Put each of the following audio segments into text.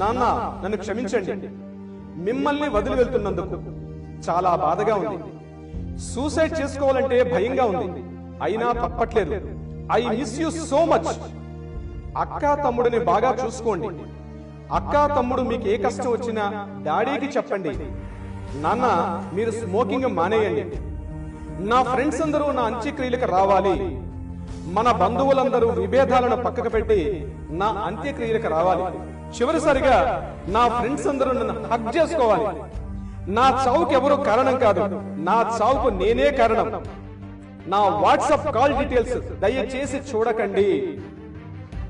నాన్న నన్ను క్షమించండి. మిమ్మల్ని వదిలి వెళ్తున్నందుకు చాలా బాధగా ఉంది. సూసైడ్ చేసుకోవాలంటే భయంగా ఉంది, అయినా తప్పట్లేదు. I miss you so much. అక్క తమ్ముడిని బాగా చూసుకోండి. అక్క తమ్ముడు మీకు ఏ కష్టం వచ్చినా డాడీకి చెప్పండి. నాన్న మీరు స్మోకింగ్ మానేయండి. నా ఫ్రెండ్స్ అందరూ నా అంత్యక్రియలకు రావాలి. మన బంధువులందరూ విభేదాలను పక్కకు పెట్టి నా అంత్యక్రియలకు రావాలి. చివరిసారిగా నా ఫ్రెండ్స్ అందరూ నన్ను హగ్ చేసుకోవాలి. నా చావుకు ఎవరు కారణం కాదు, నా చావుకు నేనే కారణం. నా వాట్సాప్ కాల్ డీటెయిల్స్ దయచేసి చూడకండి.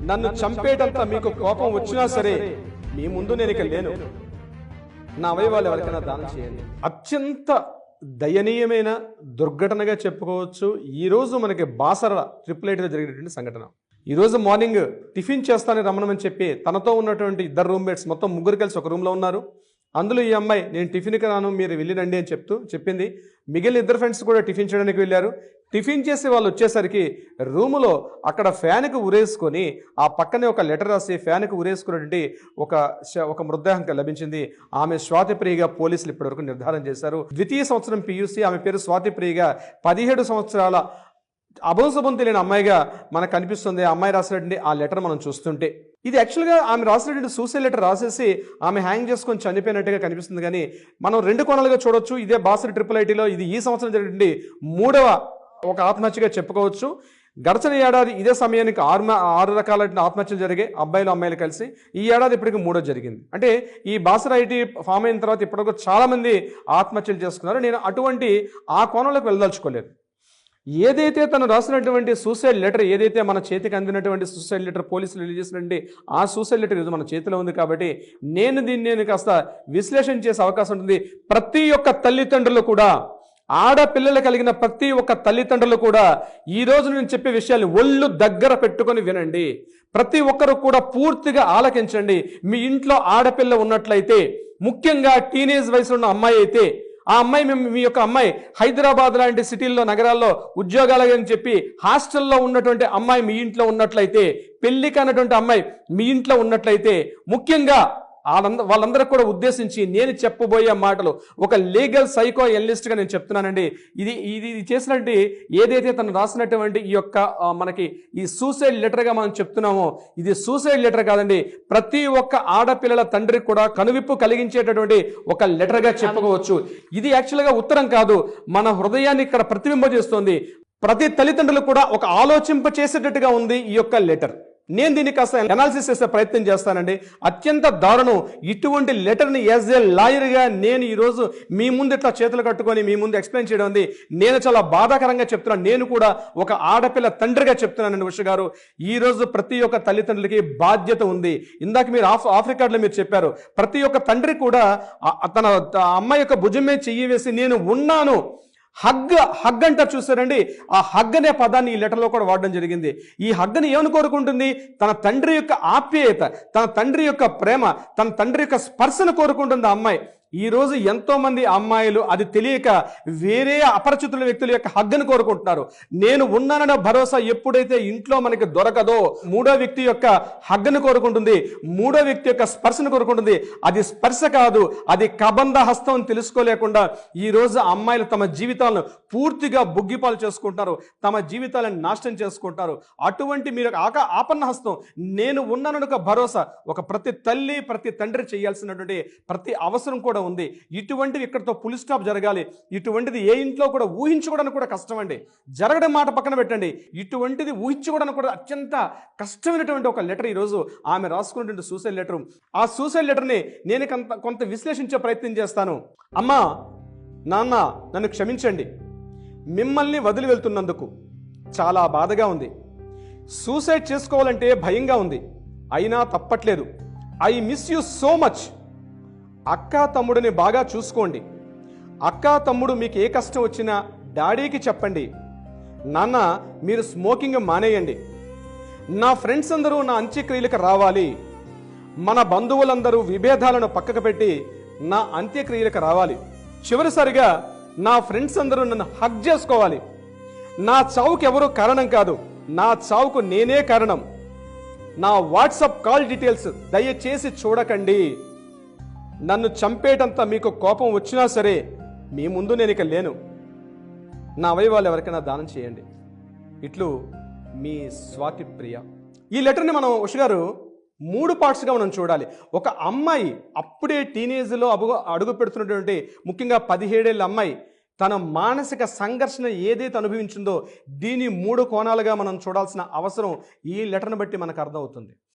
నన్ను చంపేటంత మీకు కోపం వచ్చినా సరే మీ ముందు నేను ఇక లేను. నా అవయవాలు ఎవరికైనా దానం చేయండి. అత్యంత దయనీయమైన దుర్ఘటనగా చెప్పుకోవచ్చు. ఈరోజు మనకి బాసర 888 జరిగినటువంటి సంఘటన. ఈరోజు మార్నింగ్ టిఫిన్ చేస్తానని రమ్మనమని చెప్పి తనతో ఉన్నటువంటి 2 రూమ్మేట్స్ మొత్తం 3 కలిసి ఒక రూమ్లో ఉన్నారు. అందులో ఈ అమ్మాయి నేను టిఫిన్కి రాను మీరు వెళ్ళిరండి అని చెప్పింది. మిగిలిన 2 ఫ్రెండ్స్ కూడా టిఫిన్ చేయడానికి వెళ్ళారు. టిఫిన్ చేసి వాళ్ళు వచ్చేసరికి రూములో అక్కడ ఫ్యాన్కి ఉరేసుకొని ఆ పక్కనే ఒక లెటర్ రాసి ఫ్యాన్కి ఉరేసుకున్నటువంటి ఒక మృతదేహం లభించింది. ఆమె స్వాతిప్రియగా పోలీసులు ఇప్పటివరకు నిర్ధారణ చేశారు. 2వ సంవత్సరం PUC, ఆమె పేరు స్వాతిప్రియగా 17 సంవత్సరాల అభంశుభం తెలియని అమ్మాయిగా మనకు కనిపిస్తుంది. ఆ అమ్మాయి రాసినటువంటి ఆ లెటర్ మనం చూస్తుంటే ఇది యాక్చువల్గా ఆమె రాసినటువంటి సూసైడ్ లెటర్ రాసేసి ఆమె హ్యాంగ్ చేసుకొని చనిపోయినట్టుగా కనిపిస్తుంది. కానీ మనం 2 కోణాలుగా చూడొచ్చు. ఇదే బాసర 888లో ఇది ఈ సంవత్సరం జరిగినటువంటి 3వ ఒక ఆత్మహత్యగా చెప్పుకోవచ్చు. గడిచిన ఏడాది ఇదే సమయానికి 6 రకాల ఆత్మహత్యలు జరిగాయి, అబ్బాయిలు అమ్మాయిలు కలిసి. ఈ ఏడాది ఇప్పటికి 3వ జరిగింది. అంటే ఈ బాసర IT ఫామ్ అయిన తర్వాత ఇప్పటివరకు చాలామంది ఆత్మహత్యలు చేసుకున్నారు. నేను అటువంటి ఆ కోణంలోకి వెళ్ళదలుచుకోలేదు. ఏదైతే తను రాసినటువంటి సూసైడ్ లెటర్, ఏదైతే మన చేతికి అందినటువంటి సూసైడ్ లెటర్ పోలీసులు రిలీజ్ చేసినటువంటి ఆ సూసైడ్ లెటర్ ఈరోజు మన చేతిలో ఉంది. కాబట్టి నేను కాస్త విశ్లేషణ చేసే అవకాశం ఉంటుంది. ప్రతి ఒక్క తల్లిదండ్రులు కూడా, ఆడపిల్లలు కలిగిన ప్రతి ఒక్క తల్లిదండ్రులు కూడా ఈ రోజు నేను చెప్పే విషయాలు ఒళ్ళు దగ్గర పెట్టుకొని వినండి. ప్రతి ఒక్కరు కూడా పూర్తిగా ఆలకించండి. మీ ఇంట్లో ఆడపిల్ల ఉన్నట్లయితే, ముఖ్యంగా టీనేజ్ వయసులో ఉన్న అమ్మాయి అయితే, ఆ అమ్మాయి మీ యొక్క అమ్మాయి హైదరాబాద్ లాంటి సిటీల్లో నగరాల్లో ఉద్యోగాలని చెప్పి హాస్టల్లో ఉన్నటువంటి అమ్మాయి మీ ఇంట్లో ఉన్నట్లయితే, పెళ్లి కానటువంటి అమ్మాయి మీ ఇంట్లో ఉన్నట్లయితే, ముఖ్యంగా వాళ్ళందరూ కూడా ఉద్దేశించి నేను చెప్పబోయే మాటలు ఒక లీగల్ సైకో ఎనలిస్ట్గా నేను చెప్తున్నానండి. ఇది చేసినట్టు ఏదైతే తను రాసినటువంటి ఈ యొక్క మనకి ఈ సూసైడ్ లెటర్గా మనం చెప్తున్నామో, ఇది సూసైడ్ లెటర్ కాదండి. ప్రతి ఒక్క ఆడపిల్లల తండ్రికి కూడా కనువిప్పు కలిగించేటటువంటి ఒక లెటర్గా చెప్పుకోవచ్చు. ఇది యాక్చువల్గా ఉత్తరం కాదు, మన హృదయాన్ని ఇక్కడ ప్రతిబింబిస్తుంది. ప్రతి తల్లిదండ్రులు కూడా ఒక ఆలోచింప చేసేటట్టుగా ఉంది ఈ యొక్క లెటర్. నేను దీన్ని కాస్త అనాలిసిస్ చేసే ప్రయత్నం చేస్తానండి. అత్యంత దారుణం. ఇటువంటి లెటర్ని యాజ్ ఏ లాయర్గా నేను ఈరోజు మీ ముందు ఇట్లా చేతులు కట్టుకొని మీ ముందు ఎక్స్ప్లెయిన్ చేయడం ఉంది నేను చాలా బాధాకరంగా చెప్తున్నాను. నేను కూడా ఒక ఆడపిల్ల తండ్రిగా చెప్తున్నానండి ఉష గారు. ఈరోజు ప్రతి ఒక్క తల్లిదండ్రులకి బాధ్యత ఉంది. ఇందాక మీరు ఆఫ్ రికార్డులో మీరు చెప్పారు, ప్రతి ఒక్క తండ్రి కూడా తన అమ్మాయి యొక్క భుజం మీద చెయ్యి వేసి నేను ఉన్నాను, హగ్ అంటారు చూసారండి. ఆ హగ్ అనే పదాన్ని ఈ లెటర్లో కూడా వాడడం జరిగింది. ఈ హగ్ని ఏమని కోరుకుంటుంది? తన తండ్రి యొక్క ఆప్యాయత, తన తండ్రి యొక్క ప్రేమ, తన తండ్రి యొక్క స్పర్శను కోరుకుంటుంది ఆ అమ్మాయి. ఈరోజు ఎంతో మంది అమ్మాయిలు అది తెలియక వేరే అపరిచితుల వ్యక్తుల యొక్క హగ్గును కోరుకుంటున్నారు. నేను ఉన్నానన్న భరోసా ఎప్పుడైతే ఇంట్లో మనకి దొరకదో, 3వ వ్యక్తి యొక్క హగ్గును కోరుకుంటుంది, 3వ వ్యక్తి యొక్క స్పర్శను కోరుకుంటుంది. అది స్పర్శ కాదు, అది కబంధ హస్తం అని తెలుసుకోలేకుండా ఈరోజు అమ్మాయిలు తమ జీవితాలను పూర్తిగా బుగ్గిపాలు చేసుకుంటున్నారు, తమ జీవితాలను నాశనం చేసుకుంటారు. అటువంటి మీరు ఆపన్న హస్తం, నేను ఉన్నానన్న ఒక భరోసా ఒక ప్రతి తల్లి ప్రతి తండ్రి చేయాల్సినటువంటి ప్రతి అవసరం కూడా ఉంది. ఇటువంటివి ఇక్కడతో ఫుల్ స్టాప్ జరగాలి. ఇటువంటిది ఏ ఇంట్లో కూడా ఊహించుకోవడానికి కూడా కష్టం అండి. జరగడం మాట పక్కన పెట్టండి, ఇటువంటిది ఊహించుకోవడానికి కూడా అత్యంత కష్టమైనటువంటి ఒక లెటర్ ఈరోజు ఆమె రాసుకున్నటువంటి సూసైడ్ లెటర్. ఆ సూసైడ్ లెటర్ని నేను కొంత విశ్లేషించే ప్రయత్నం చేస్తాను. అమ్మా, నాన్న నన్ను క్షమించండి. మిమ్మల్ని వదిలి వెళ్తున్నందుకు చాలా బాధగా ఉంది. సూసైడ్ చేసుకోవాలంటే భయంగా ఉంది, అయినా తప్పట్లేదు. I miss you so much. అక్క తమ్ముడిని బాగా చూసుకోండి. అక్క తమ్ముడు మీకు ఏ కష్టం వచ్చినా డాడీకి చెప్పండి. నాన్న మీరు స్మోకింగ్ మానేయండి. నా ఫ్రెండ్స్ అందరూ నా అంత్యక్రియలకు రావాలి. మన బంధువులందరూ విభేదాలను పక్కకు పెట్టి నా అంత్యక్రియలకు రావాలి. చివరిసారిగా నా ఫ్రెండ్స్ అందరూ నన్ను హగ్ చేసుకోవాలి. నా చావుకు ఎవరూ కారణం కాదు, నా చావుకు నేనే కారణం. నా వాట్సాప్ కాల్ డీటెయిల్స్ దయచేసి చూడకండి. నన్ను చంపేటంత మీకు కోపం వచ్చినా సరే మీ ముందు నేను ఇక లేను. నా అవయవాలు ఎవరికైనా దానం చేయండి. ఇట్లు మీ స్వాతి ప్రియ. ఈ లెటర్ని మనం ఉష గారు 3 పార్ట్స్గా మనం చూడాలి. ఒక అమ్మాయి అప్పుడే టీనేజ్లో అడుగు పెడుతున్నటువంటి ముఖ్యంగా 17 ఏళ్ళ అమ్మాయి తన మానసిక సంఘర్షణ ఏదైతే అనుభవించిందో దీని 3 కోణాలుగా మనం చూడాల్సిన అవసరం ఈ లెటర్ని బట్టి మనకు అర్థమవుతుంది.